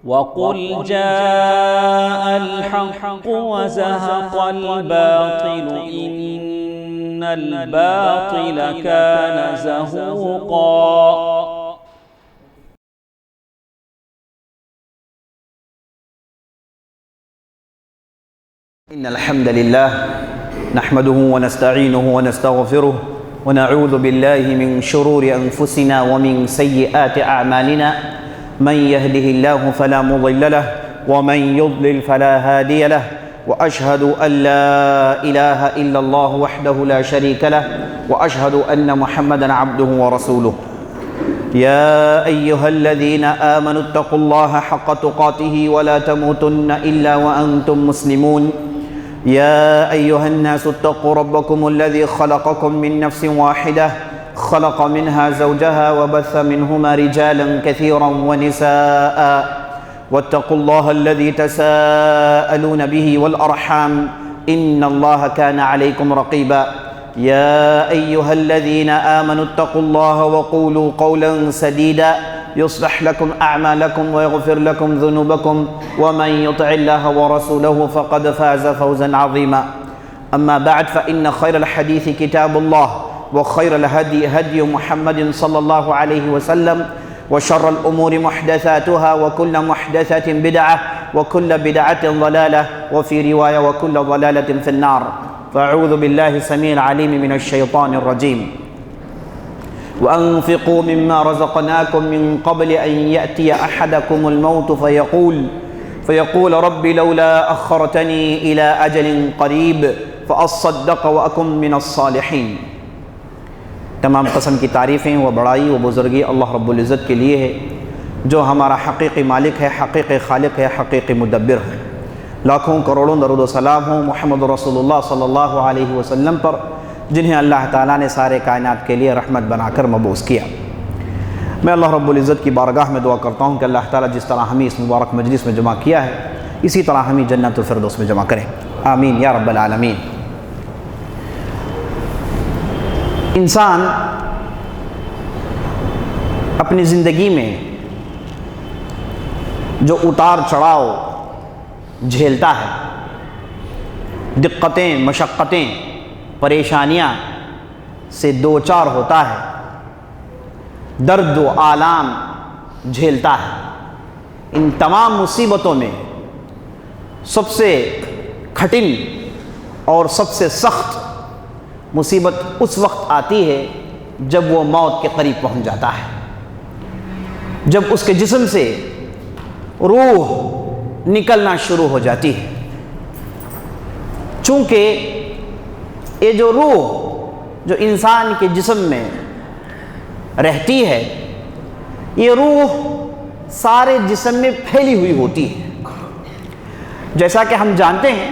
وَقُلْ جَاءَ الْحَقُّ وَزَهَقَ الْبَاطِلُ إِنَّ الْبَاطِلَ كَانَ زَهُوقًا۔ إن الحمد لله نحمده ونستعينه ونستغفره ونعوذ بالله من شرور أنفسنا ومن سيئات أعمالنا، من يهده الله فلا مضل له ومن يضلل فلا هادي له، وأشهد أن لا إله إلا الله وحده لا شريك له، وأشهد أن محمدا عبده ورسوله۔ يا أيها الذين آمنوا اتقوا الله حق تقاته ولا تموتن إلا وأنتم مسلمون۔ يا أيها الناس اتقوا ربكم الذي خلقكم من نفس واحدة، خلق منها زوجها وبث منهما رجالا كثيرا ونساء، واتقوا الله الذي تساءلون به والأرحام إن الله كان عليكم رقيبا۔ يا أيها الذين آمنوا اتقوا الله وقولوا قولا سديدا يصلح لكم أعمالكم ويغفر لكم ذنوبكم، ومن يطع الله ورسوله فقد فاز فوزا عظيما۔ أما بعد، فإن خير الحديث كتاب الله، وخير الهدي هدي محمد صلى الله عليه وسلم، وشر الأمور محدثاتها، وكل محدثة بدعة، وكل بدعة ضلالة، وفي رواية وكل ضلالة في النار۔ فأعوذ بالله السميع العليم من الشيطان الرجيم۔ وأنفقوا مما رزقناكم من قبل أن يأتي أحدكم الموت فيقول رب لولا أخرتني إلى أجل قريب فأصدق وأكن من الصالحين۔ تمام قسم کی تعریفیں و بڑائی و بزرگی اللہ رب العزت کے لیے ہے، جو ہمارا حقیقی مالک ہے، حقیقی خالق ہے، حقیقی مدبر ہے۔ لاکھوں کروڑوں درود و سلام ہوں محمد رسول اللہ صلی اللہ علیہ وسلم پر، جنہیں اللہ تعالیٰ نے سارے کائنات کے لیے رحمت بنا کر مبعوث کیا۔ میں اللہ رب العزت کی بارگاہ میں دعا کرتا ہوں کہ اللہ تعالیٰ جس طرح ہمیں اس مبارک مجلس میں جمع کیا ہے، اسی طرح ہمیں جنت الفردوس میں جمع کرے، آمین یا رب العالمین۔ انسان اپنی زندگی میں جو اتار چڑھاؤ جھیلتا ہے، دقتیں، مشقتیں، پریشانیاں سے دوچار ہوتا ہے، درد و آلام جھیلتا ہے، ان تمام مصیبتوں میں سب سے کٹھن اور سب سے سخت مصیبت اس وقت آتی ہے جب وہ موت کے قریب پہنچ جاتا ہے، جب اس کے جسم سے روح نکلنا شروع ہو جاتی ہے۔ چونکہ یہ جو روح جو انسان کے جسم میں رہتی ہے، یہ روح سارے جسم میں پھیلی ہوئی ہوتی ہے۔ جیسا کہ ہم جانتے ہیں،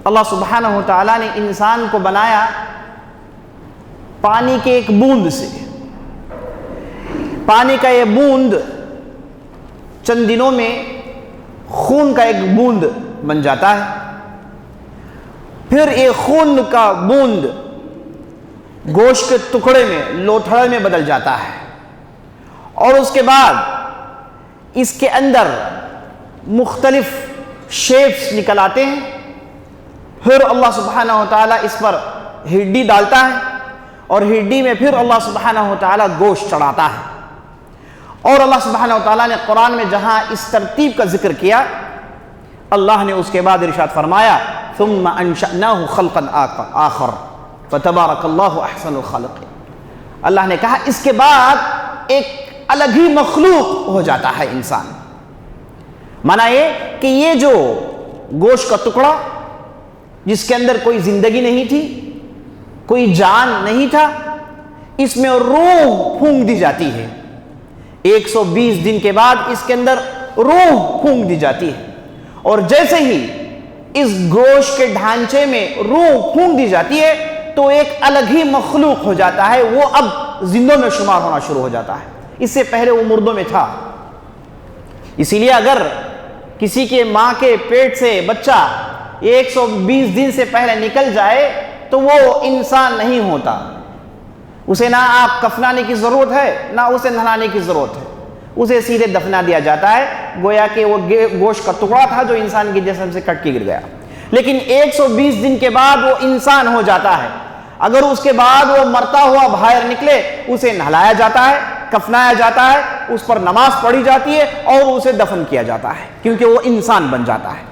اللہ سبحانہ و تعالیٰ نے انسان کو بنایا پانی کے ایک بوند سے۔ پانی کا یہ بوند چند دنوں میں خون کا ایک بوند بن جاتا ہے، پھر یہ خون کا بوند گوشت کے ٹکڑے میں، لوتھڑے میں بدل جاتا ہے، اور اس کے بعد اس کے اندر مختلف شیپس نکل آتے ہیں۔ پھر اللہ سبحانہ و تعالیٰ اس پر ہڈی ڈالتا ہے، اور ہڈی میں پھر اللہ سبحانہ و تعالیٰ گوشت چڑھاتا ہے۔ اور اللہ سبحانہ و تعالیٰ نے قرآن میں جہاں اس ترتیب کا ذکر کیا، اللہ نے اس کے بعد ارشاد فرمایا ثم انشأناه خلقا آخر فتبارک اللہ احسن الخالقین۔ اللہ نے کہا اس کے بعد ایک الگ ہی مخلوق ہو جاتا ہے انسان۔ معنی یہ کہ یہ جو گوشت کا ٹکڑا جس کے اندر کوئی زندگی نہیں تھی، کوئی جان نہیں تھا، اس میں روح پھونک دی جاتی ہے۔ 120 دن کے بعد اس کے اندر روح پھونک دی جاتی ہے، اور جیسے ہی اس گوشت کے ڈھانچے میں روح پھونک دی جاتی ہے تو ایک الگ ہی مخلوق ہو جاتا ہے، وہ اب زندوں میں شمار ہونا شروع ہو جاتا ہے۔ اس سے پہلے وہ مردوں میں تھا۔ اسی لیے اگر کسی کے ماں کے پیٹ سے بچہ 120 دن سے پہلے نکل جائے تو وہ انسان نہیں ہوتا، اسے نہ آپ کفنانے کی ضرورت ہے نہ اسے نہلانے کی ضرورت ہے، اسے سیدھے دفنا دیا جاتا ہے، گویا کہ وہ گوشت کا ٹکڑا تھا جو انسان کے جسم سے کٹ کے گر گیا۔ لیکن 120 دن کے بعد وہ انسان ہو جاتا ہے۔ اگر اس کے بعد وہ مرتا ہوا باہر نکلے، اسے نہلایا جاتا ہے، کفنایا جاتا ہے، اس پر نماز پڑھی جاتی ہے اور اسے دفن کیا جاتا ہے، کیونکہ وہ انسان بن جاتا ہے۔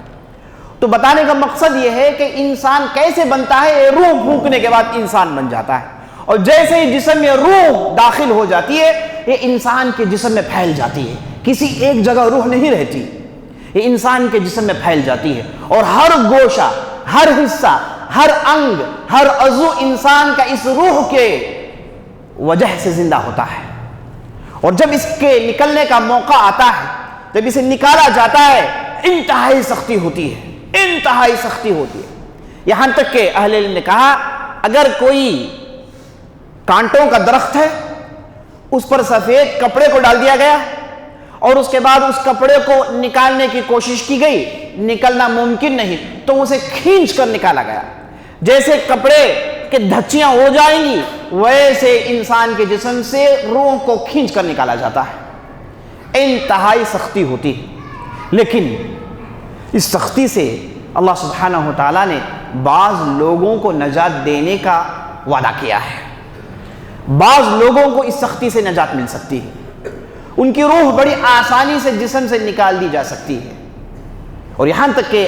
تو بتانے کا مقصد یہ ہے کہ انسان کیسے بنتا ہے، روح پھونکنے کے بعد انسان بن جاتا ہے، اور جیسے ہی جسم میں روح داخل ہو جاتی ہے، یہ انسان کے جسم میں پھیل جاتی ہے، کسی ایک جگہ روح نہیں رہتی، یہ انسان کے جسم میں پھیل جاتی ہے، اور ہر گوشہ، ہر حصہ، ہر انگ، ہر عضو انسان کا اس روح کے وجہ سے زندہ ہوتا ہے۔ اور جب اس کے نکلنے کا موقع آتا ہے، جب اسے نکالا جاتا ہے، انتہائی سختی ہوتی ہے، انتہائی سختی ہوتی ہے، یہاں تک کہ اہل علم نے کہا اگر کوئی کانٹوں کا درخت ہے، اس پر سفید کپڑے کو ڈال دیا گیا اور اس کے بعد اس کپڑے کو نکالنے کی کوشش کی گئی، نکلنا ممکن نہیں، تو اسے کھینچ کر نکالا گیا، جیسے کپڑے کے دھچیاں ہو جائیں گی ویسے انسان کے جسم سے روح کو کھینچ کر نکالا جاتا ہے۔ انتہائی سختی ہوتی ہے، لیکن اس سختی سے اللہ سبحانہ و تعالیٰ نے بعض لوگوں کو نجات دینے کا وعدہ کیا ہے۔ بعض لوگوں کو اس سختی سے نجات مل سکتی ہے، ان کی روح بڑی آسانی سے جسم سے نکال دی جا سکتی ہے، اور یہاں تک کہ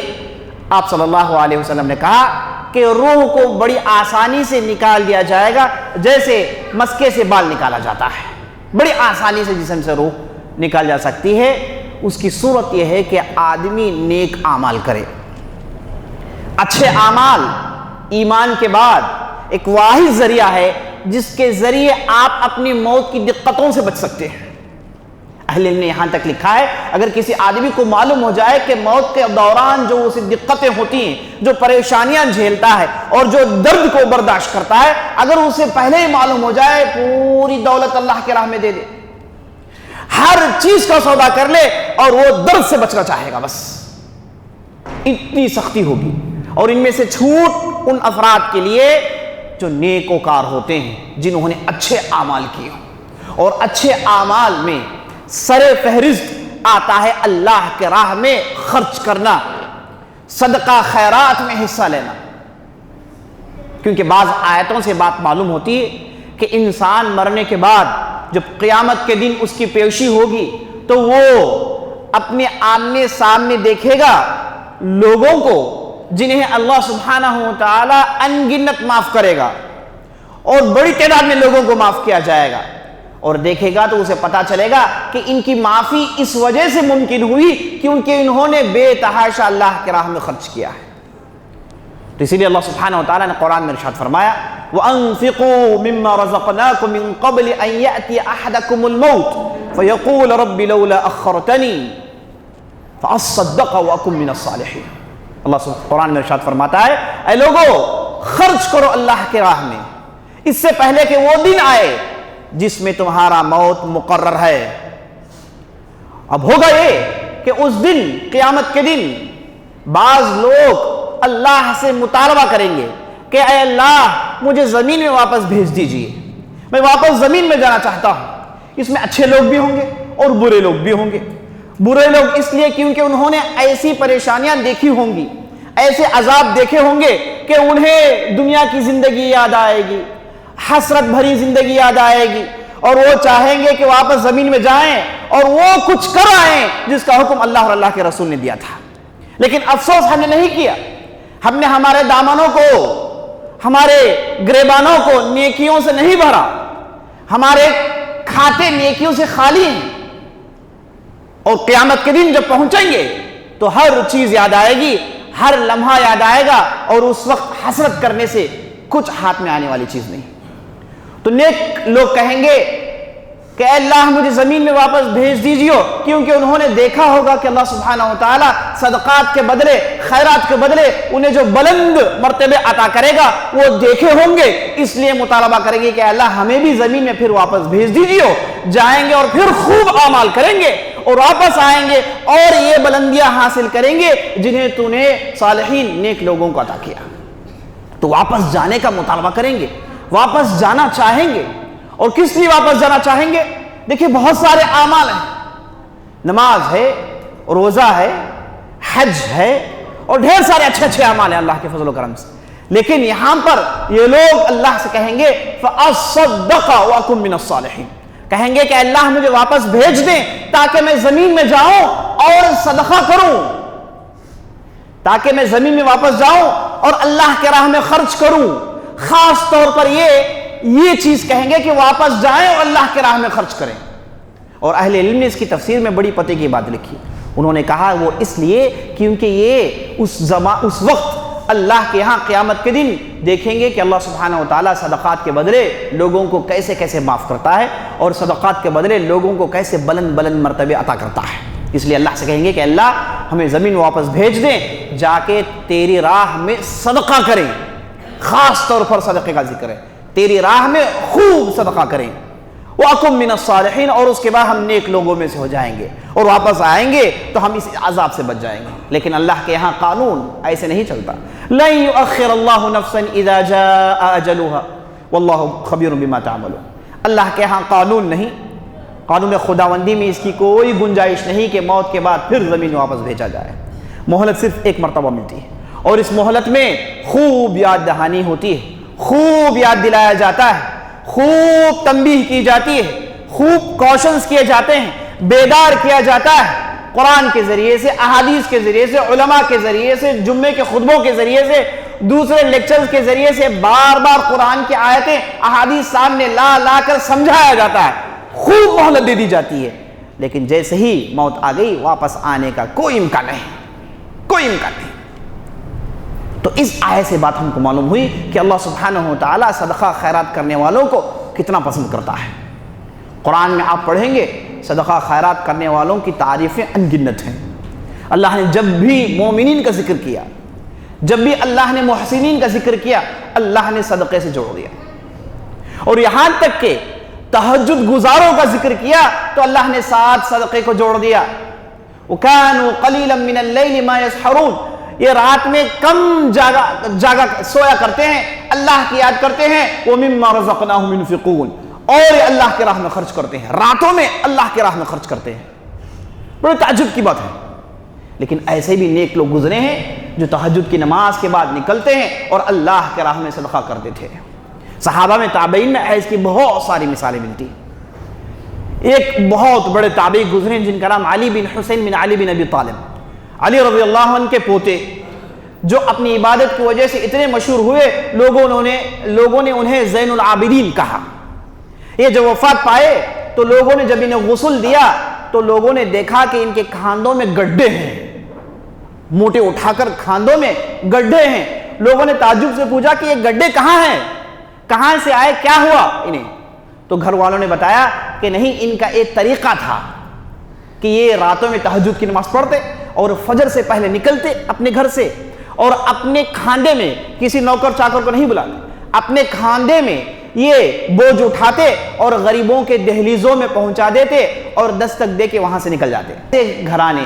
آپ صلی اللہ علیہ وسلم نے کہا کہ روح کو بڑی آسانی سے نکال دیا جائے گا جیسے مسکے سے بال نکالا جاتا ہے، بڑی آسانی سے جسم سے روح نکال جا سکتی ہے۔ اس کی صورت یہ ہے کہ آدمی نیک اعمال کرے۔ اچھے اعمال ایمان کے بعد ایک واحد ذریعہ ہے جس کے ذریعے آپ اپنی موت کی دقتوں سے بچ سکتے ہیں۔ اہل علم نے یہاں تک لکھا ہے اگر کسی آدمی کو معلوم ہو جائے کہ موت کے دوران جو اسے دقتیں ہوتی ہیں، جو پریشانیاں جھیلتا ہے اور جو درد کو برداشت کرتا ہے، اگر اسے پہلے ہی معلوم ہو جائے پوری دولت اللہ کے راہ میں دے دے، ہر چیز کا سودا کر لے اور وہ درد سے بچنا چاہے گا، بس اتنی سختی ہوگی۔ اور ان میں سے چھوٹ ان افراد کے لیے جو نیکوکار ہوتے ہیں، جنہوں نے اچھے اعمال کیے، اور اچھے اعمال میں سر فہرست آتا ہے اللہ کے راہ میں خرچ کرنا، صدقہ خیرات میں حصہ لینا، کیونکہ بعض آیتوں سے بات معلوم ہوتی ہے کہ انسان مرنے کے بعد جب قیامت کے دن اس کی پیشی ہوگی تو وہ اپنے آمنے سامنے دیکھے گا لوگوں کو جنہیں اللہ سبحانہ و تعالی ان گنت معاف کرے گا، اور بڑی تعداد میں لوگوں کو معاف کیا جائے گا، اور دیکھے گا تو اسے پتا چلے گا کہ ان کی معافی اس وجہ سے ممکن ہوئی کیونکہ انہوں نے بے تحاشا اللہ کے راہ میں خرچ کیا ہے۔ تو اسی لیے اللہ سبحانہ و تعالیٰ نے قرآن میں ارشاد فرمایا وَأَنفِقُوا مِمَّا رَزَقْنَاكُم مِّن قَبْلِ أَن يَأْتِيَ أَحَدَكُمُ الْمَوْتُ فَيَقُولَ رَبِّ لَوْلَا أَخَّرْتَنِي فَأَصَّدَّقَ وَأَكُن مِّنَ الصَّالِحِينَ۔ اللہ قرآن میں ارشاد فرماتا ہے اے لوگو خرچ کرو اللہ کے راہ میں اس سے پہلے کہ وہ دن آئے جس میں تمہارا موت مقرر ہے۔ اب ہوگا یہ کہ اس دن قیامت کے دن بعض لوگ اللہ سے مطالبہ کریں گے کہ اے اللہ مجھے زمین میں واپس بھیج دیجئے، میں واپس زمین میں جانا چاہتا ہوں۔ اس میں اچھے لوگ بھی ہوں گے اور برے لوگ بھی ہوں گے۔ برے لوگ اس لیے کیونکہ انہوں نے ایسی پریشانیاں دیکھی ہوں گی، ایسے عذاب دیکھے ہوں گے کہ انہیں دنیا کی زندگی یاد آئے گی، حسرت بھری زندگی یاد آئے گی، اور وہ چاہیں گے کہ واپس زمین میں جائیں اور وہ کچھ کر آئیں جس کا حکم اللہ اور اللہ کے رسول نے دیا تھا۔ لیکن افسوس ہم نے نہیں کیا، ہم نے ہمارے دامنوں کو، ہمارے گریبانوں کو نیکیوں سے نہیں بھرا، ہمارے کھاتے نیکیوں سے خالی ہیں، اور قیامت کے دن جب پہنچیں گے تو ہر چیز یاد آئے گی، ہر لمحہ یاد آئے گا، اور اس وقت حسرت کرنے سے کچھ ہاتھ میں آنے والی چیز نہیں۔ تو نیک لوگ کہیں گے کہ اے اللہ مجھے زمین میں واپس بھیج دیجیے، کیونکہ انہوں نے دیکھا ہوگا کہ اللہ سبحانہ و تعالیٰ صدقات کے بدلے، خیرات کے بدلے انہیں جو بلند مرتبے عطا کرے گا وہ دیکھے ہوں گے، اس لیے مطالبہ کریں گے کہ اے اللہ ہمیں بھی زمین میں پھر واپس بھیج دیجیے، جائیں گے اور پھر خوب اعمال کریں گے اور واپس آئیں گے اور یہ بلندیاں حاصل کریں گے جنہیں تو نے صالحین نیک لوگوں کو عطا کیا۔ تو واپس جانے کا مطالبہ کریں گے، واپس جانا چاہیں گے، اور کس لیے واپس جانا چاہیں گے؟ دیکھیں بہت سارے اعمال ہیں نماز ہے، روزہ ہے، حج ہے اور ڈھیر سارے اچھے اچھے اعمال ہیں اللہ کے فضل و کرم سے، لیکن یہاں پر یہ لوگ اللہ سے کہیں گے فَأَصَّدَّقَ وَأَكُن مِّنَ الصَّالِحِينَ، کہیں گے کہ اللہ مجھے واپس بھیج دیں تاکہ میں زمین میں جاؤں اور صدقہ کروں، تاکہ میں زمین میں واپس جاؤں اور اللہ کے راہ میں خرچ کروں۔ خاص طور پر یہ چیز کہیں گے کہ واپس جائیں اور اللہ کے راہ میں خرچ کریں۔ اور اہل علم نے اس کی تفسیر میں بڑی پتے کی بات لکھی، انہوں نے کہا وہ اس لیے کیونکہ یہ اس وقت اللہ کے ہاں قیامت کے دن دیکھیں گے کہ اللہ سبحانہ و تعالیٰ صدقات کے بدلے لوگوں کو کیسے کیسے معاف کرتا ہے اور صدقات کے بدلے لوگوں کو کیسے بلند بلند مرتبے عطا کرتا ہے۔ اس لیے اللہ سے کہیں گے کہ اللہ ہمیں زمین واپس بھیج دیں، جا کے تیری راہ میں صدقہ کریں، خاص طور پر صدقے کا ذکر ہے، تیری راہ میں خوب صدقہ کریں، وَأَكُن مِّنَ الصَّالِحِينَ، اور اس کے بعد ہم نیک لوگوں میں سے ہو جائیں گے اور واپس آئیں گے تو ہم اس عذاب سے بچ جائیں گے۔ لیکن اللہ کے یہاں قانون ایسے نہیں چلتا، لَن يُؤَخِّرَ اللَّهُ نَفْسًا إِذَا جَاءَ أَجَلُهَا وَاللَّهُ خَبِيرٌ بِمَا تَعْمَلُونَ۔ اللہ کے یہاں قانون نہیں، قانون خداوندی میں اس کی کوئی گنجائش نہیں کہ موت کے بعد پھر زمین میں واپس بھیجا جائے۔ مہلت صرف ایک مرتبہ ملتی ہے اور اس مہلت میں خوب یاد دہانی ہوتی ہے، خوب یاد دلایا جاتا ہے، خوب تنبیہ کی جاتی ہے، خوب کوشنز کیے جاتے ہیں، بیدار کیا جاتا ہے، قرآن کے ذریعے سے، احادیث کے ذریعے سے، علماء کے ذریعے سے، جمعے کے خطبوں کے ذریعے سے، دوسرے لیکچرز کے ذریعے سے بار بار قرآن کی آیتیں احادیث سامنے لا کر سمجھایا جاتا ہے، خوب مہلت دے دی جاتی ہے، لیکن جیسے ہی موت آ گئی واپس آنے کا کوئی امکان نہیں، کوئی امکان نہیں۔ تو اس آیت سے بات ہم کو معلوم ہوئی کہ اللہ سبحانہ و تعالیٰ صدقہ خیرات کرنے والوں کو کتنا پسند کرتا ہے۔ قرآن میں آپ پڑھیں گے صدقہ خیرات کرنے والوں کی تعریفیں ان گنت ہیں۔ اللہ نے جب بھی مومنین کا ذکر کیا، جب بھی اللہ نے محسنین کا ذکر کیا، اللہ نے صدقے سے جوڑ دیا، اور یہاں تک کہ تہجد گزاروں کا ذکر کیا تو اللہ نے ساتھ صدقے کو جوڑ دیا۔ وَكَانُوا قَلِيلًا مِّنَ اللَّيْلِ مَا يَسْحَرُونَ، یہ رات میں کم جاگا سویا کرتے ہیں، اللہ کی یاد کرتے ہیں، وَمِمَّا رَزَقْنَاهُمْ يُنْفِقُونَ، اور اللہ کے راہ میں خرچ کرتے ہیں، راتوں میں اللہ کے راہ میں خرچ کرتے ہیں۔ بڑے تعجب کی بات ہے، لیکن ایسے بھی نیک لوگ گزرے ہیں جو تہجد کی نماز کے بعد نکلتے ہیں اور اللہ کے راہ میں صدقہ کرتے تھے۔ صحابہ میں تابعین میں ایس کی بہت ساری مثالیں ملتی۔ ایک بہت بڑے تابعی گزرے جن کا نام علی بن حسین بن علی بن ابی طالب، علی رضی اللہ عنہ کے پوتے، جو اپنی عبادت کی وجہ سے اتنے مشہور ہوئے، لوگوں نے انہیں زین العابدین کہا۔ یہ جب وفات پائے تو لوگوں نے جب انہیں غسل دیا تو لوگوں نے دیکھا کہ ان کے کھاندوں میں گڈھے ہیں، موٹے اٹھا کر کھاندوں میں گڈھے ہیں۔ لوگوں نے تعجب سے پوچھا کہ یہ گڈھے کہاں ہیں، کہاں سے آئے، کیا ہوا انہیں؟ تو گھر والوں نے بتایا کہ نہیں، ان کا ایک طریقہ تھا کہ یہ راتوں میں تہجد کی نماز پڑھتے اور فجر سے پہلے نکلتے اپنے گھر سے اور اپنے کھاندے میں، کسی نوکر چاکر کو نہیں بلاتے، اپنے کھاندے میں یہ بوجھ اٹھاتے اور غریبوں کے دہلیزوں میں پہنچا دیتے اور دستک دے کے وہاں سے نکل جاتے۔ گھرانے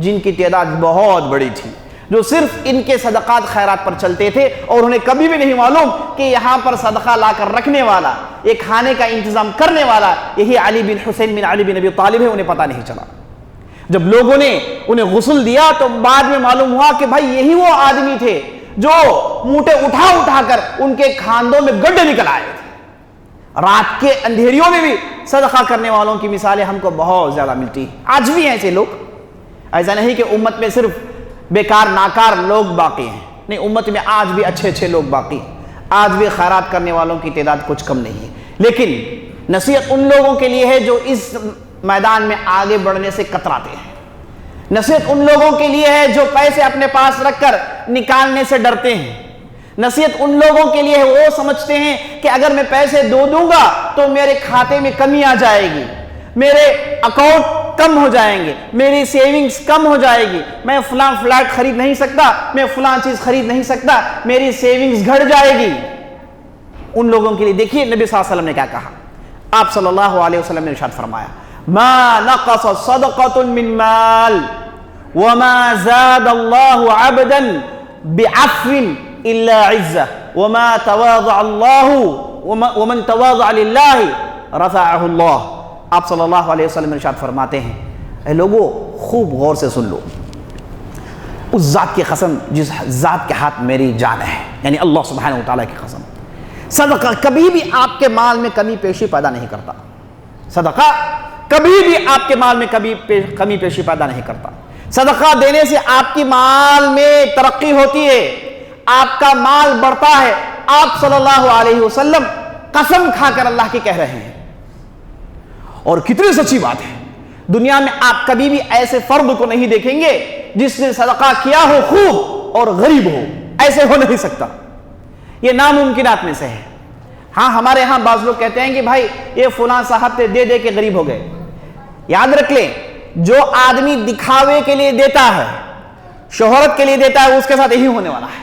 جن کی تعداد بہت بڑی تھی، جو صرف ان کے صدقات خیرات پر چلتے تھے اور انہیں کبھی بھی نہیں معلوم کہ یہاں پر صدقہ لا کر رکھنے والا، یہ کھانے کا انتظام کرنے والا یہی علی بن حسین بن علی بن ابی طالب ہے، انہیں پتہ نہیں چلا۔ جب لوگوں نے انہیں غسل دیا تو بعد میں معلوم ہوا کہ بھائی یہی وہ آدمی تھے جو موٹے اٹھا کر ان کے کھاندوں میں گڈھے نکل آئے تھے۔ رات کے اندھیریوں میں بھی صدقہ کرنے والوں کی مثالیں ہم کو بہت زیادہ ملتی ہیں۔ آج بھی ایسے لوگ، ایسا نہیں کہ امت میں صرف بیکار ناکار لوگ باقی ہیں، نہیں، امت میں آج بھی اچھے لوگ باقی ہیں، آج بھی خیرات کرنے والوں کی تعداد کچھ کم نہیں ہے۔ لیکن نصیحت ان لوگوں کے لیے ہے جو اس میدان میں آگے بڑھنے سے کتراتے ہیں، نصیحت ان لوگوں کے لیے ہے جو پیسے اپنے پاس رکھ کر نکالنے سے ڈرتے ہیں، نصیحت ان لوگوں کے لیے ہے وہ سمجھتے ہیں کہ اگر میں پیسے دوں گا تو میرے کھاتے میں کمی آ جائے گی، میرے اکاؤنٹ کم ہو جائیں گے، میری سیونگز کم ہو جائے گی، میں فلاں فلیٹ خرید نہیں سکتا، میں فلاں چیز خرید نہیں سکتا، میری سیونگز گھٹ جائے گی۔ ان لوگوں کے لیے دیکھیے نبی صلی اللہ علیہ وسلم نے کیا کہا۔ آپ صلی اللہ علیہ وسلم نے ارشاد فرمایا، ما نقص صدقۃ من مال وما زاد اللہ عبدا بعفو الا عزہ وما تواضع اللہ ومن تواضع للہ رفعہ اللہ۔ آپ صلی اللہ علیہ وسلم ارشاد فرماتے ہیں، اے لوگوں خوب غور سے سن لو، اس ذات کی قسم جس ذات کے ہاتھ میری جان ہے، یعنی اللہ سبحانہ وتعالیٰ کی قسم، صدقہ کبھی بھی آپ کے مال میں کمی پیشی پیدا نہیں کرتا، صدقہ کبھی بھی آپ کے مال میں کمی پیشی پیدا نہیں کرتا، صدقہ دینے سے آپ کی مال میں ترقی ہوتی ہے، آپ کا مال بڑھتا ہے۔ آپ صلی اللہ علیہ وسلم قسم کھا کر اللہ کی کہہ رہے ہیں، اور کتنی سچی بات ہے، دنیا میں آپ کبھی بھی ایسے فرد کو نہیں دیکھیں گے جس نے صدقہ کیا ہو خوب اور غریب ہو، ایسے ہو نہیں سکتا، یہ ناممکنات میں سے ہے۔ ہاں ہمارے ہاں بعض لوگ کہتے ہیں کہ بھائی یہ فلاں صاحب تے دے دے کے غریب ہو گئے، یاد رکھ لیں جو آدمی دکھاوے کے لیے دیتا ہے، شہرت کے لیے دیتا ہے، اس کے ساتھ یہی ہونے والا ہے،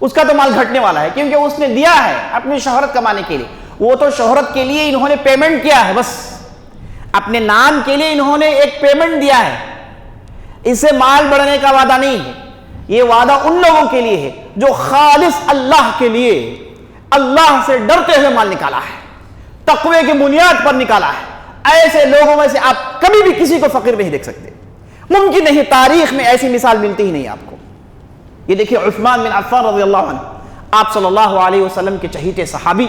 اس کا تو مال گھٹنے والا ہے، کیونکہ اس نے دیا ہے اپنی شہرت کمانے کے لیے، وہ تو شہرت کے لیے انہوں نے پیمنٹ کیا ہے، بس اپنے نام کے لیے انہوں نے ایک پیمنٹ دیا ہے، اس سے مال بڑھنے کا وعدہ نہیں ہے، یہ وعدہ ان لوگوں کے لیے ہے جو خالص اللہ کے لیے اللہ سے ڈرتے ہوئے مال نکالا ہے، تقوی کی بنیاد پر نکالا ہے۔ ایسے لوگوں میں سے آپ کبھی بھی کسی کو فقیر نہیں دیکھ سکتے، ممکن نہیں، تاریخ میں ایسی مثال ملتی ہی نہیں آپ کو۔ یہ دیکھیے عثمان بن عفان رضی اللہ عنہ، آپ صلی اللہ علیہ وسلم کے چہیتے صحابی،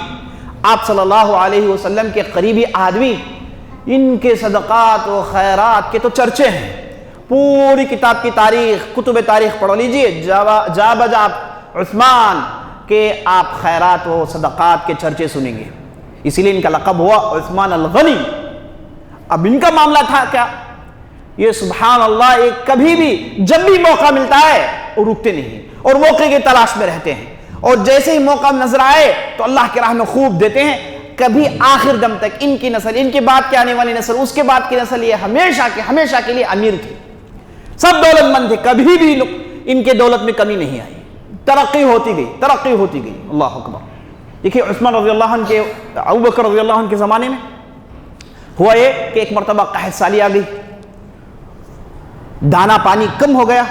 آپ صلی اللہ علیہ وسلم کے قریبی آدمی، ان کے صدقات و خیرات کے تو چرچے ہیں، پوری کتاب کی تاریخ، کتب تاریخ پڑھ لیجئے، جا بجا عثمان کے آپ خیرات و صدقات کے چرچے سنیں گے، اسی لیے ان کا لقب ہوا عثمان الغنی۔ اب ان کا معاملہ تھا کیا، یہ سبحان اللہ، ایک کبھی بھی جب بھی موقع ملتا ہے وہ رکتے نہیں اور موقع کی تلاش میں رہتے ہیں، اور جیسے ہی موقع نظر آئے تو اللہ کی راہ میں خوب دیتے ہیں، کبھی آخر دم تک ان کی نسل، ان کے بعد کے آنے والی نسل، اس کے بعد کی نسل، یہ ہمیشہ کے لیے امیر تھے، سب دولت مند تھے، کبھی بھی ان کے دولت میں کمی نہیں آئی، ترقی ہوتی گئی، اللہ اکبر۔ دیکھیے عثمان رضی اللہ عنہ کے، ابوبکر رضی اللہ عنہ کے زمانے میں ہوا یہ کہ ایک مرتبہ قحط سالی آ گئی، دانا پانی کم ہو گیا،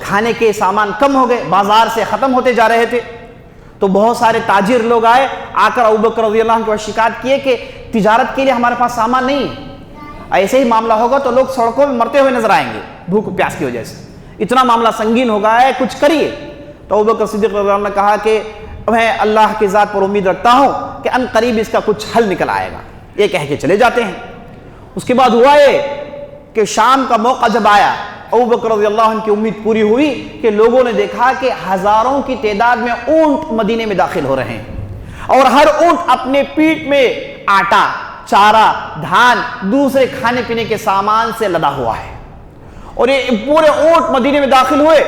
کھانے کے سامان کم ہو گئے، بازار سے ختم ہوتے جا رہے تھے، تو بہت سارے تاجر لوگ آئے، آ کر ابوبکر رضی اللہ عنہ کے پاس شکایت کیے کہ تجارت کے لیے ہمارے پاس سامان نہیں ہے، ایسے ہی معاملہ ہوگا تو لوگ سڑکوں میں مرتے ہوئے نظر آئیں گے بھوک پیاس کی وجہ سے، اتنا معاملہ سنگین ہو گیا ہے، کچھ کریے۔ تو ابوبکر صدیق رضی اللہ عنہ نے کہا کہ میں اللہ کی ذات پر امید رکھتا ہوں کہ ان قریب اس کا کچھ حل نکل آئے گا، یہ کہہ کے چلے جاتے ہیں۔ اس کے بعد ہوا یہ کہ شام کا موقع جب آیا، ابوبکر رضی اللہ عنہ کی امید پوری ہوئی کہ لوگوں نے دیکھا کہ ہزاروں کی تعداد میں اونٹ مدینے میں داخل ہو رہے ہیں، اور ہر اونٹ اپنے پیٹھ میں آٹا، چارہ، دھان، دوسرے کھانے پینے کے سامان سے لدا ہوا ہے، اور یہ پورے اونٹ مدینے میں داخل ہوئے،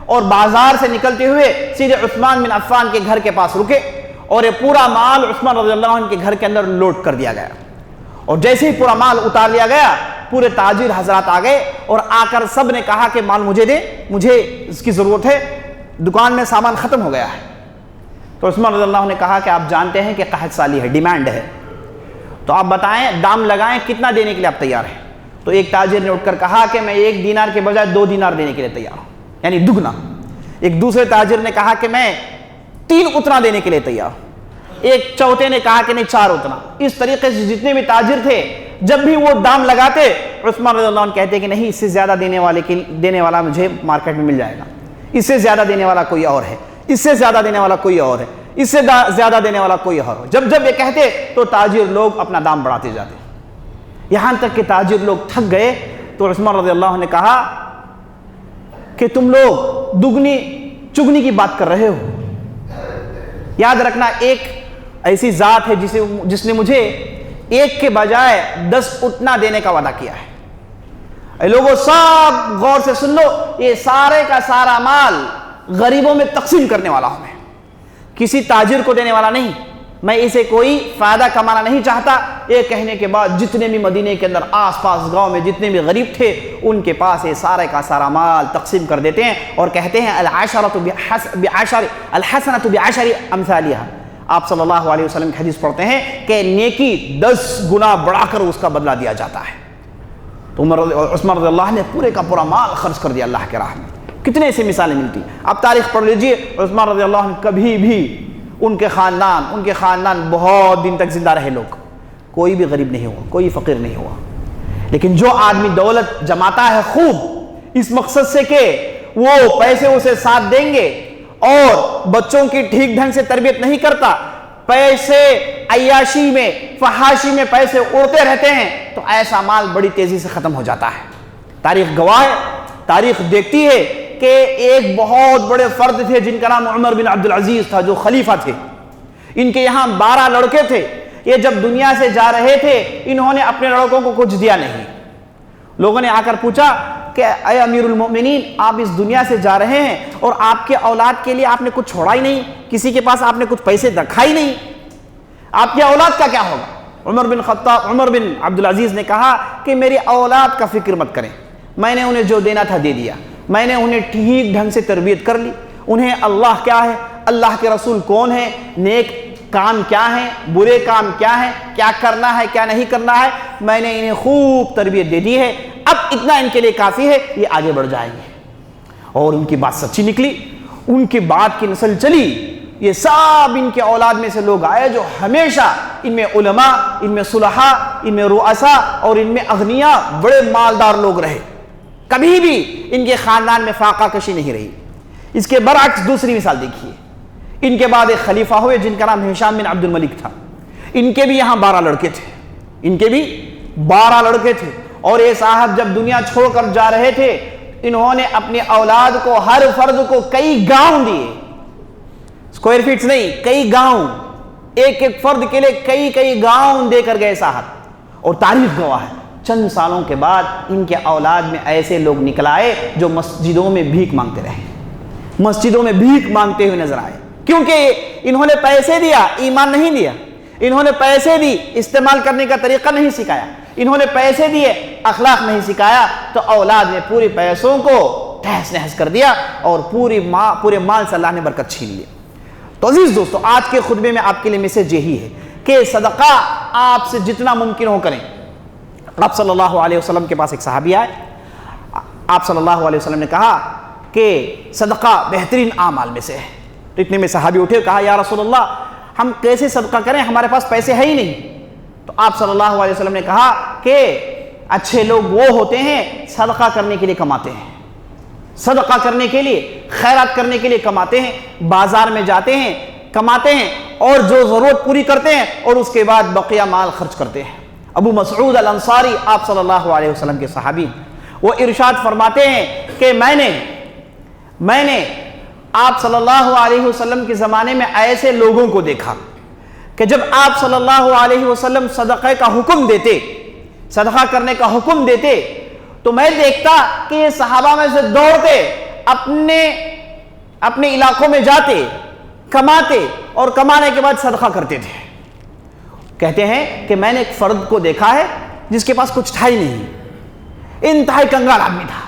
اور بازار سے نکلتے ہوئے سیدھے عثمان بن عفان کے گھر کے پاس رکے، اور یہ پورا مال عثمان رضی اللہ عنہ کے گھر کے اندر لوڈ کر دیا گیا، اور جیسے ہی پورا مال اتار لیا گیا، پورے تاجر حضرات آ گئے اور آ کر سب نے کہا کہ مال مجھے دے، مجھے اس کی ضرورت ہے، دکان میں سامان ختم ہو گیا ہے۔ تو عثمان رضی اللہ عنہ نے کہا کہ آپ جانتے ہیں کہ قحط سالی ہے، ڈیمانڈ ہے، تو آپ بتائیں، دام لگائیں، کتنا دینے کے لیے آپ تیار ہیں؟ تو ایک تاجر نے اٹھ کر کہا کہ میں 1 دینار کے بجائے 2 دینار دینے کے لیے تیار ہوں، یعنی دگنا۔ ایک دوسرے تاجر نے کہا کہ میں 3 اتنا دینے کے لیے تیار ہوں، ایک چوتھے نے کہا کہ نہیں 4 اتنا۔ اس طریقے سے جتنے بھی تاجر تھے جب بھی وہ دام لگاتے، عثمان رضی اللہ عنہ کہتے کہ نہیں، اس سے زیادہ دینے والا مجھے مارکیٹ میں مل جائے گا، اس سے زیادہ دینے والا کوئی اور ہے، اس سے زیادہ دینے والا کوئی اور ہے، اس سے زیادہ دینے والا کوئی اور ہے۔ جب یہ کہتے تو تاجر لوگ اپنا دام بڑھاتے جاتے، یہاں تک کہ تاجر لوگ تھک گئے تو عثمان رضی اللہ عنہ نے کہا کہ تم لوگ دگنی چگنی کی بات کر رہے ہو، یاد رکھنا ایک ایسی ذات ہے جس نے مجھے 1 کے بجائے 10 اتنا دینے کا وعدہ کیا ہے۔ اے لوگوں سب غور سے سن لو، یہ سارے کا سارا مال غریبوں میں تقسیم کرنے والا ہوں میں، کسی تاجر کو دینے والا نہیں، میں اسے کوئی فائدہ کمانا نہیں چاہتا۔ یہ کہنے کے بعد جتنے بھی مدینے کے اندر آس پاس گاؤں میں جتنے بھی غریب تھے ان کے پاس یہ سارے کا سارا مال تقسیم کر دیتے ہیں، اور کہتے ہیں الحسنۃ بعشر امثالها۔ آپ صلی اللہ علیہ وسلم کی حدیث پڑھتے ہیں کہ نیکی 10 گنا بڑھا کر اس کا بدلہ دیا جاتا ہے۔ تو عثمان رضی اللہ نے پورے کا پورا مال خرچ کر دیا اللہ کے راہ میں۔ کتنے ایسی مثالیں ملتی، آپ تاریخ پڑھ لیجئے، عثمان رضی اللہ عنہ کبھی بھی ان کے خاندان بہت دن تک زندہ رہے، لوگ کوئی بھی غریب نہیں ہوا، کوئی فقیر نہیں ہوا، لیکن جو آدمی دولت جماتا ہے خوب اس مقصد سے کہ وہ پیسے اسے ساتھ دیں گے اور بچوں کی ٹھیک ڈھنگ سے تربیت نہیں کرتا، پیسے عیاشی میں فحاشی میں پیسے اڑتے رہتے ہیں، تو ایسا مال بڑی تیزی سے ختم ہو جاتا ہے۔ تاریخ گواہ ہے، تاریخ دیکھتی ہے کہ ایک بہت بڑے فرد تھے جن کا نام عمر بن عبدالعزیز تھا، جو خلیفہ تھے۔ ان کے یہاں 12 لڑکے تھے۔ یہ جب دنیا سے جا رہے تھے انہوں نے اپنے لڑکوں کو کچھ دیا نہیں۔ لوگوں نے آ کر پوچھا کہ اے امیر المؤمنین، آپ اس دنیا سے جا رہے ہیں اور آپ کے اولاد کے لیے آپ نے کچھ چھوڑا ہی نہیں، کسی کے پاس آپ نے کچھ پیسے رکھا ہی نہیں، آپ کی اولاد کا کیا ہوگا؟ عمر بن عبدالعزیز نے کہا کہ میری اولاد کا فکر مت کریں، میں نے انہیں جو دینا تھا دے دیا، میں نے انہیں ٹھیک ڈھنگ سے تربیت کر لی، انہیں اللہ کیا ہے، اللہ کے رسول کون ہے، نیک کام کیا ہیں، برے کام کیا ہیں، کیا کرنا ہے کیا نہیں کرنا ہے، میں نے انہیں خوب تربیت دے دی ہے، اب اتنا ان کے لیے کافی ہے، یہ آگے بڑھ جائیں گے۔ اور ان کی بات سچی نکلی، ان کی بات کی نسل چلی، یہ سب ان کے اولاد میں سے لوگ آئے جو ہمیشہ ان میں علماء، ان میں صلحاء، ان میں رؤساء اور ان میں اغنیاء، بڑے مالدار لوگ رہے، کبھی بھی ان کے خاندان میں فاقہ کشی نہیں رہی۔ اس کے برعکس دوسری مثال دیکھیے، ان کے بعد ایک خلیفہ ہوئے جن کا نام ہشام بن عبد الملک تھا۔ ان کے بھی یہاں 12 لڑکے تھے، ان کے بھی 12 لڑکے تھے، اور یہ صاحب جب دنیا چھوڑ کر جا رہے تھے انہوں نے اپنی اولاد کو، ہر فرد کو کئی گاؤں دیے، اسکوائر فیٹس نہیں، کئی گاؤں، ایک ایک فرد کے لیے کئی گاؤں دے کر گئے صاحب۔ اور تاریخ گواہ ہے چند سالوں کے بعد ان کے اولاد میں ایسے لوگ نکل آئے جو مسجدوں میں بھیک مانگتے رہے، مسجدوں میں بھیک مانگتے ہوئے نظر آئے، کیونکہ انہوں نے پیسے دیا، ایمان نہیں دیا، انہوں نے پیسے دی، استعمال کرنے کا طریقہ نہیں سکھایا، انہوں نے پیسے دیے، اخلاق نہیں سکھایا، تو اولاد نے پورے پیسوں کو تہس نہس کر دیا اور پورے مال سے اللہ نے برکت چھین لی۔ تو عزیز دوستو، آج کے خطبے میں آپ کے لیے میسج یہی ہے کہ صدقہ آپ سے جتنا ممکن ہو کریں۔ آپ صلی اللہ علیہ وسلم کے پاس ایک صحابی آئے، آپ صلی اللہ علیہ وسلم نے کہا کہ صدقہ بہترین اعمال میں سے ہے۔ تو اتنے میں صحابی اٹھے، کہا یا رسول اللہ ہم کیسے صدقہ کریں، ہمارے پاس پیسے ہے ہی نہیں۔ تو آپ صلی اللہ علیہ وسلم نے کہا کہ اچھے لوگ وہ ہوتے ہیں صدقہ کرنے کے لیے کماتے ہیں، صدقہ کرنے کے لیے، خیرات کرنے کے لیے کماتے ہیں، بازار میں جاتے ہیں کماتے ہیں اور جو ضرورت پوری کرتے ہیں اور اس کے بعد بقیہ مال خرچ کرتے ہیں۔ ابو مسعود الانصاری آپ صلی اللہ علیہ وسلم کے صحابی، وہ ارشاد فرماتے ہیں کہ میں نے آپ صلی اللہ علیہ وسلم کے زمانے میں ایسے لوگوں کو دیکھا کہ جب آپ صلی اللہ علیہ وسلم صدقہ کا حکم دیتے، صدقہ کرنے کا حکم دیتے، تو میں دیکھتا کہ یہ صحابہ میں سے دوڑتے اپنے علاقوں میں جاتے، کماتے اور کمانے کے بعد صدقہ کرتے تھے۔ کہتے ہیں کہ میں نے ایک فرد کو دیکھا ہے جس کے پاس کچھ تھا ہی نہیں، انتہائی کنگال آدمی تھا،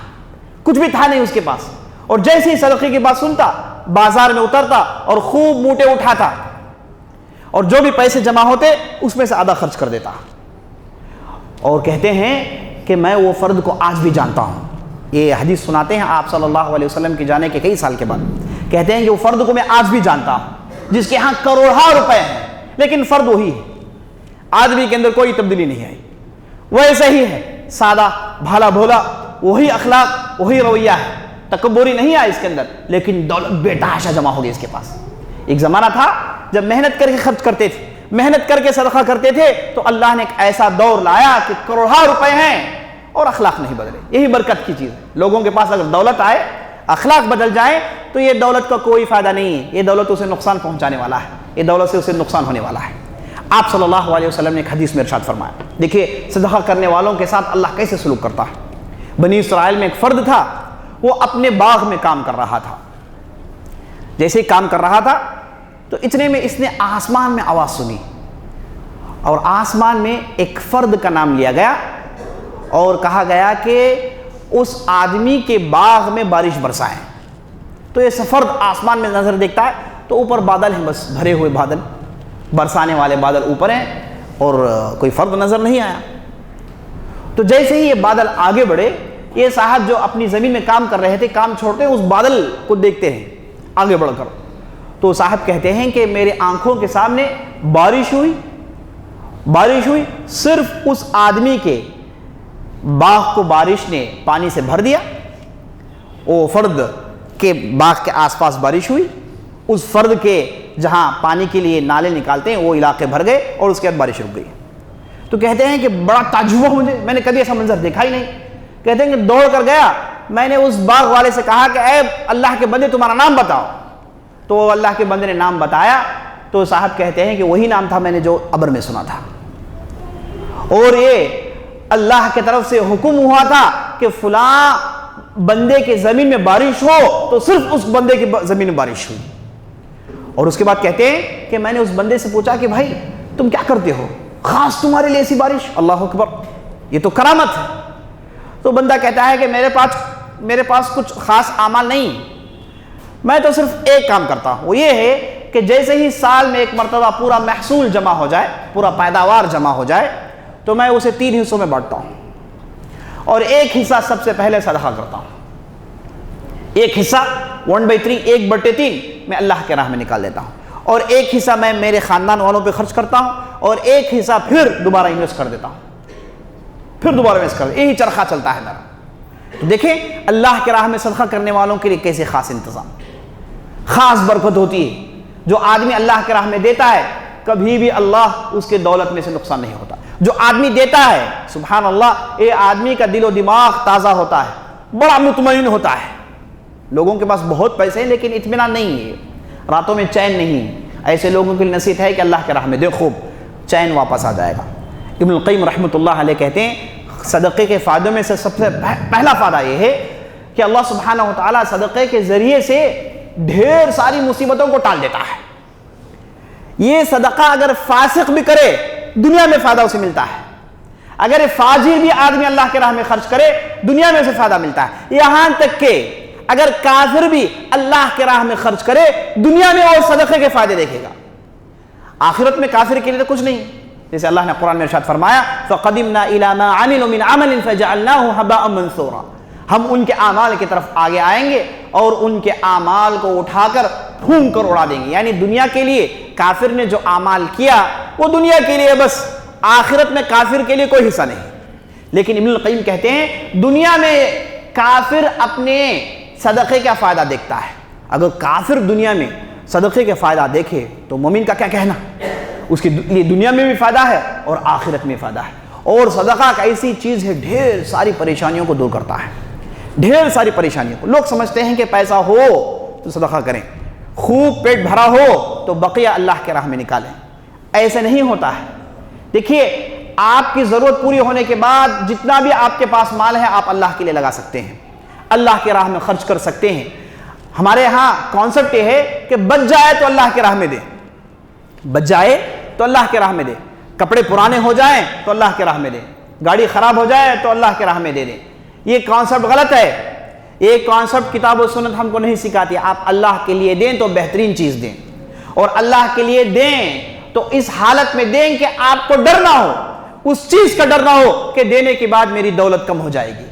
کچھ بھی تھا نہیں اس کے پاس، اور جیسے ہی صدقے کی بات سنتا بازار میں اترتا اور خوب موٹے اٹھاتا اور جو بھی پیسے جمع ہوتے اس میں سے آدھا خرچ کر دیتا۔ اور کہتے ہیں کہ میں وہ فرد کو آج بھی جانتا ہوں۔ یہ حدیث سناتے ہیں آپ صلی اللہ علیہ وسلم کے جانے کے کئی سال کے بعد، کہتے ہیں کہ وہ فرد کو میں آج بھی جانتا ہوں جس کے ہاں کروڑوں روپے ہیں، لیکن فرد وہی ہے، آدمی کے اندر کوئی تبدیلی نہیں آئی، ویسے ہی ہے، سادہ بھالا بھولا، وہی اخلاق وہی رویہ ہے، تکبری نہیں آئی اس کے اندر، لیکن دولت بے تحاشا جمع ہو گئی اس کے پاس۔ ایک زمانہ تھا جب محنت کر کے خرچ کرتے تھے، محنت کر کے صدقہ کرتے تھے، تو اللہ نے ایک ایسا دور لایا کہ کروڑوں روپے ہیں اور اخلاق نہیں بدلے۔ یہی برکت کی چیز ہے، لوگوں کے پاس اگر دولت آئے، اخلاق بدل جائیں تو یہ دولت کا کوئی فائدہ نہیں ہے، یہ دولت اسے نقصان پہنچانے والا ہے، یہ دولت سے اسے نقصان ہونے والا ہے۔ آپ صلی اللہ علیہ وسلم نے ایک حدیث میں ارشاد فرمایا، دیکھیے صدقہ کرنے والوں کے ساتھ اللہ کیسے سلوک کرتا ہے۔ بنی اسرائیل میں ایک فرد تھا، وہ اپنے باغ میں کام کر رہا تھا، جیسے ہی کام کر رہا تھا تو اتنے میں اس نے آسمان میں آواز سنی، اور آسمان میں ایک فرد کا نام لیا گیا اور کہا گیا کہ اس آدمی کے باغ میں بارش برسائیں۔ تو یہ فرد آسمان میں نظر دیکھتا ہے تو اوپر بادل ہیں، بس بھرے ہوئے بادل، برسانے والے بادل اوپر ہیں اور کوئی فرد نظر نہیں آیا۔ تو جیسے ہی یہ بادل آگے بڑھے، یہ صاحب جو اپنی زمین میں کام کر رہے تھے، کام چھوڑتے ہیں اس بادل کو دیکھتے ہیں آگے بڑھ کر، تو صاحب کہتے ہیں کہ میرے آنکھوں کے سامنے بارش ہوئی، صرف اس آدمی کے باغ کو بارش نے پانی سے بھر دیا، وہ فرد کے باغ کے آس پاس بارش ہوئی، اس فرد کے جہاں پانی کے لیے نالے نکالتے ہیں وہ علاقے بھر گئے اور اس کے بعد بارش رک گئی۔ تو کہتے ہیں کہ بڑا تعجب ہوا مجھے، میں نے کبھی ایسا منظر دیکھا ہی نہیں۔ کہتے ہیں کہ دوڑ کر گیا، میں نے اس باغ والے سے کہا کہ اے اللہ کے بندے تمہارا نام بتاؤ، تو اللہ کے بندے نے نام بتایا، تو صاحب کہتے ہیں کہ وہی نام تھا میں نے جو ابر میں سنا تھا، اور یہ اللہ کی طرف سے حکم ہوا تھا کہ فلاں بندے کے زمین میں بارش ہو، تو صرف اس بندے کی زمین میں بارش ہوئی۔ اور اس کے بعد کہتے ہیں کہ میں نے اس بندے سے پوچھا کہ بھائی تم کیا کرتے ہو، خاص تمہارے لیے ایسی بارش؟ اللہ اکبر، یہ تو کرامت ہے۔ تو بندہ کہتا ہے کہ میرے پاس کچھ خاص اعمال نہیں، میں تو صرف ایک کام کرتا ہوں، وہ یہ ہے کہ جیسے ہی سال میں ایک مرتبہ پورا محصول جمع ہو جائے، پورا پیداوار جمع ہو جائے، تو میں اسے 3 حصوں میں بانٹتا ہوں، اور ایک حصہ سب سے پہلے صدقہ کرتا ہوں۔ ایک حصہ 1/3 1/3 میں اللہ کے راہ میں نکال لیتا ہوں، اور ایک حصہ میں میرے خاندان والوں پہ خرچ کرتا ہوں، اور ایک حصہ پھر دوبارہ انویسٹ کر دیتا ہوں، یہی چرخہ چلتا ہے میرا۔ تو دیکھیں اللہ کے راہ میں صدقہ کرنے والوں کے لیے کیسے خاص انتظام، خاص برکت ہوتی ہے۔ جو آدمی اللہ کے راہ میں دیتا ہے کبھی بھی اللہ اس کے دولت میں سے نقصان نہیں ہوتا۔ جو آدمی دیتا ہے سبحان اللہ، یہ آدمی کا دل و دماغ تازہ ہوتا ہے، بڑا مطمئن ہوتا ہے۔ لوگوں کے پاس بہت پیسے ہیں لیکن اطمینان نہیں ہے، راتوں میں چین نہیں، ایسے لوگوں کے لیے نصیحت ہے کہ اللہ کے راہ میں دے، خوب چین واپس آ جائے گا۔ ابن القیم رحمۃ اللہ علیہ کہتے ہیں صدقے کے فائدوں میں سے سب سے پہلا فائدہ یہ ہے کہ اللہ سبحانہ و تعالیٰ صدقے کے ذریعے سے ڈھیر ساری مصیبتوں کو ٹال دیتا ہے۔ یہ صدقہ اگر فاسق بھی کرے دنیا میں فائدہ اسے ملتا ہے، اگر فاجر بھی آدمی اللہ کے راہ میں خرچ کرے دنیا میں اسے فائدہ ملتا ہے، یہاں تک کہ اگر کافر بھی اللہ کے راہ میں خرچ کرے دنیا میں اور صدقے کے فائدے دیکھے گا، آخرت میں کافر کے لیے تو کچھ نہیں۔ جیسے اللہ نے قرآن میں ارشاد فرمایا فَقَدِمْنَا إِلَى مَا عَمِلُوا مِنْ عَمَلٍ فَجَعَلْنَاهُ هَبَاءً مَنْثُورًا، ہم ان کے اعمال کی طرف آگے آئیں گے اور ان کے اعمال کو اٹھا کر پھونک کر اڑا دیں گے۔ یعنی دنیا کے لیے کافر نے جو اعمال کیا وہ دنیا کے لیے بس، آخرت میں کافر کے لیے کوئی حصہ نہیں۔ لیکن ابن القیم کہتے ہیں دنیا میں کافر اپنے صدقے کا فائدہ دیکھتا ہے، اگر کافر دنیا میں صدقے کا فائدہ دیکھے تو مومن کا کیا کہنا، اس کے لیے دنیا میں بھی فائدہ ہے اور آخرت میں فائدہ ہے۔ اور صدقہ ایک ایسی چیز ہے ڈھیر ساری پریشانیوں کو دور کرتا ہے، ڈھیر ساری پریشانیوں کو۔ لوگ سمجھتے ہیں کہ پیسہ ہو تو صدقہ کریں، خوب پیٹ بھرا ہو تو بقیہ اللہ کے راہ میں نکالیں، ایسے نہیں ہوتا ہے۔ دیکھیے آپ کی ضرورت پوری ہونے کے بعد جتنا بھی آپ کے پاس مال ہے آپ اللہ کے لیے لگا سکتے ہیں، اللہ کے راہ میں خرچ کر سکتے ہیں۔ ہمارے ہاں کانسیپٹ یہ ہے کہ بچ جائے تو اللہ کے راہ میں دے، بچ جائے تو اللہ کے راہ میں دے، کپڑے پرانے ہو جائیں تو اللہ کے راہ میں دے، گاڑی خراب ہو جائے تو اللہ کے راہ میں دے دیں۔ یہ کانسیپٹ غلط ہے، یہ کانسیپٹ کتاب و سنت ہم کو نہیں سکھاتی۔ آپ اللہ کے لیے دیں تو بہترین چیز دیں، اور اللہ کے لیے دیں تو اس حالت میں دیں کہ آپ کو ڈر نہ ہو، اس چیز کا ڈر نہ ہو کہ دینے کے بعد میری دولت کم ہو جائے گی۔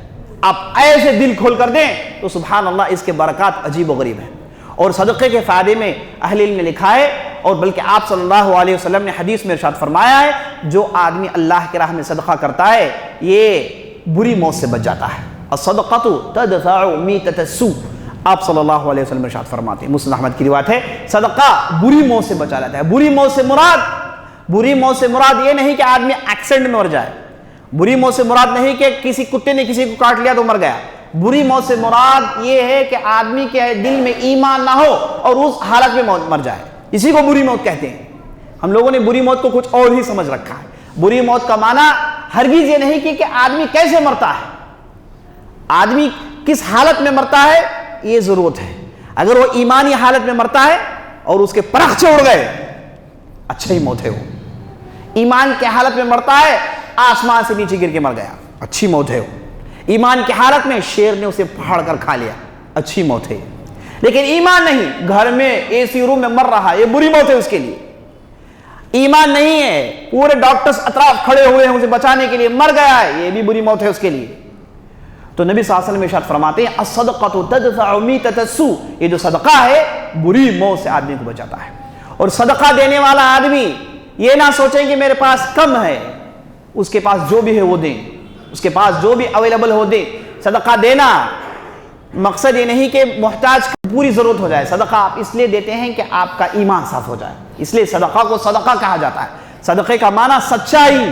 آپ ایسے دل کھول کر دیں تو سبحان اللہ اس کے برکات عجیب و غریب ہیں۔ اور صدقے کے فائدے میں اہل علم نے لکھا ہے، اور بلکہ آپ صلی اللہ علیہ وسلم نے حدیث میں ارشاد فرمایا ہے، جو آدمی اللہ کی راہ میں صدقہ کرتا ہے یہ بری موت سے بچ جاتا ہے۔ الصدقۃ تدفع میتۃ السوء، آپ صلی اللہ علیہ وسلم ارشاد فرماتے ہیں، مسلم احمد کی روایت ہے، صدقہ بری موت سے بچا لیتا ہے۔ بری موت سے مراد یہ نہیں کہ آدمی ایکسیڈنٹ میں مر جائے، بری موت سے مراد نہیں کہ کسی کتے نے کسی کو کاٹ لیا تو مر گیا، بری موت سے مراد یہ ہے کہ آدمی کے دل میں ایمان نہ ہو اور اس حالت میں مر جائے، اسی کو بری موت کہتے ہیں۔ ہم لوگوں نے بری موت کو کچھ اور ہی سمجھ رکھا ہے۔ بری موت کا معنی ہرگز یہ نہیں کہ آدمی کیسے مرتا ہے، آدمی کس حالت میں مرتا ہے یہ ضرورت ہے۔ اگر وہ ایمانی حالت میں مرتا ہے اور اس کے پرخچے اڑ گئے اچھا ہی موت ہے، وہ ایمان کی حالت میں مرتا ہے آسمان سے نیچے گر کے مر گیا اچھی موت ہے، وہ ایمان کی حالت میں شیر نے اسے پھاڑ کر کھا لیا اچھی موت ہے۔ لیکن ایمان نہیں، گھر میں اے سی روم میں مر رہا ہے، یہ بری موت ہے اس کے لیے۔ ایمان نہیں ہے، پورے ڈاکٹرز اطراف کھڑے ہوئے ہیں اسے بچانے کے لیے، مر گیا ہے، یہ بھی بری موت ہے اس کے لیے۔ تو نبی صلی اللہ علیہ وسلم ارشاد فرماتے ہیں الصدقۃ تدفع میتۃ السوء، یہ جو صدقہ ہے بری موت سے آدمی کو بچاتا ہے۔ اور صدقہ دینے والا آدمی یہ نہ سوچیں کہ میرے پاس کم ہے، اس کے پاس جو بھی ہے وہ دیں، اس کے پاس جو بھی اویلیبل ہو دے. صدقہ دینا مقصد یہ نہیں کہ محتاج کی پوری ضرورت ہو جائے. صدقہ آپ اس لیے دیتے ہیں کہ آپ کا ایمان صاف ہو جائے, اس لیے صدقہ کو صدقہ کہا جاتا ہے. صدقے کا معنی سچائی.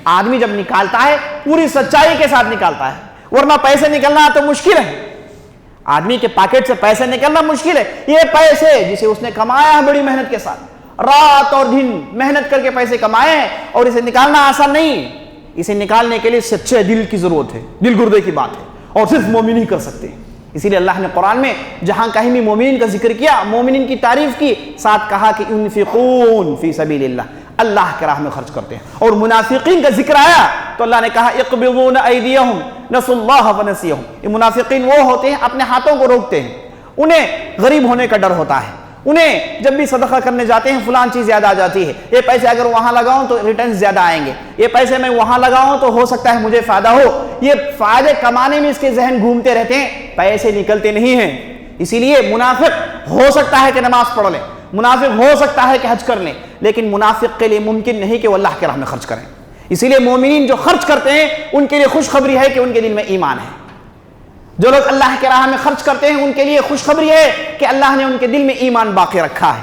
آدمی جب نکالتا ہے پوری سچائی کے ساتھ نکالتا ہے, ورنہ پیسے نکلنا تو مشکل ہے. آدمی کے پاکٹ سے پیسے نکلنا مشکل ہے. یہ پیسے جسے اس نے کمایا ہے بڑی محنت کے ساتھ, رات اور دن محنت کر کے پیسے کمائے ہیں, اور اسے نکالنا آسان نہیں. اسے نکالنے کے لیے سچے دل کی ضرورت ہے, دل گردے کی بات ہے, اور صرف مومن ہی کر سکتے ہیں. اسی لیے اللہ نے قرآن میں جہاں کہیں بھی مومنین کا ذکر کیا, مومنین کی تعریف کی, ساتھ کہا کہ انفقون فی سبیل اللہ, اللہ کے راہ میں خرچ کرتے ہیں. اور منافقین کا ذکر آیا تو اللہ نے کہا اقبضون ایدیہم نسوا اللہ فنسیہم. یہ منافقین وہ ہوتے ہیں اپنے ہاتھوں کو روکتے ہیں, انہیں غریب ہونے کا ڈر ہوتا ہے. انہیں جب بھی صدقہ کرنے جاتے ہیں فلان چیز یاد آ جاتی ہے, یہ پیسے اگر وہاں لگاؤں تو ریٹرن زیادہ آئیں گے, یہ پیسے میں وہاں لگاؤں تو ہو سکتا ہے مجھے فائدہ ہو. یہ فائدے کمانے میں اس کے ذہن گھومتے رہتے ہیں, پیسے نکلتے نہیں ہیں. اسی لیے منافق ہو سکتا ہے کہ نماز پڑھ لیں, منافق ہو سکتا ہے کہ حج کر لیں, لیکن منافق کے لیے ممکن نہیں کہ وہ اللہ کے راہ میں خرچ کریں. اسی لیے مومنین جو خرچ کرتے ہیں ان کے لیے خوشخبری ہے کہ ان کے دل میں ایمان ہے. جو لوگ اللہ کے راہ میں خرچ کرتے ہیں ان کے لیے خوشخبری ہے کہ اللہ نے ان کے دل میں ایمان باقی رکھا ہے,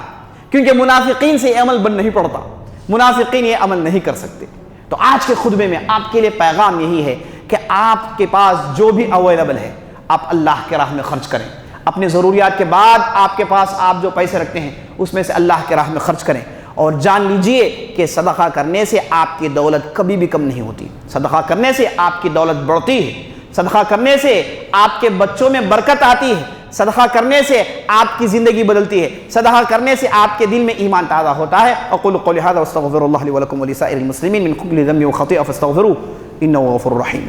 کیونکہ منافقین سے یہ عمل بن نہیں پڑتا, منافقین یہ عمل نہیں کر سکتے. تو آج کے خطبے میں آپ کے لیے پیغام یہی ہے کہ آپ کے پاس جو بھی اویلیبل ہے آپ اللہ کے راہ میں خرچ کریں. اپنے ضروریات کے بعد آپ کے پاس آپ جو پیسے رکھتے ہیں اس میں سے اللہ کے راہ میں خرچ کریں, اور جان لیجئے کہ صدقہ کرنے سے آپ کی دولت کبھی بھی کم نہیں ہوتی. صدقہ کرنے سے آپ کی دولت بڑھتی ہے, صدقہ کرنے سے آپ کے بچوں میں برکت آتی ہے, صدقہ کرنے سے آپ کی زندگی بدلتی ہے, صدقہ کرنے سے آپ کے دل میں ایمان تازہ ہوتا ہے. اقول قولی ھذا واستغفر اللہ لی ولکم ولسائر المسلمین من کل ذنب وخطیئۃ فاستغفروہ انہ غفور رحیم.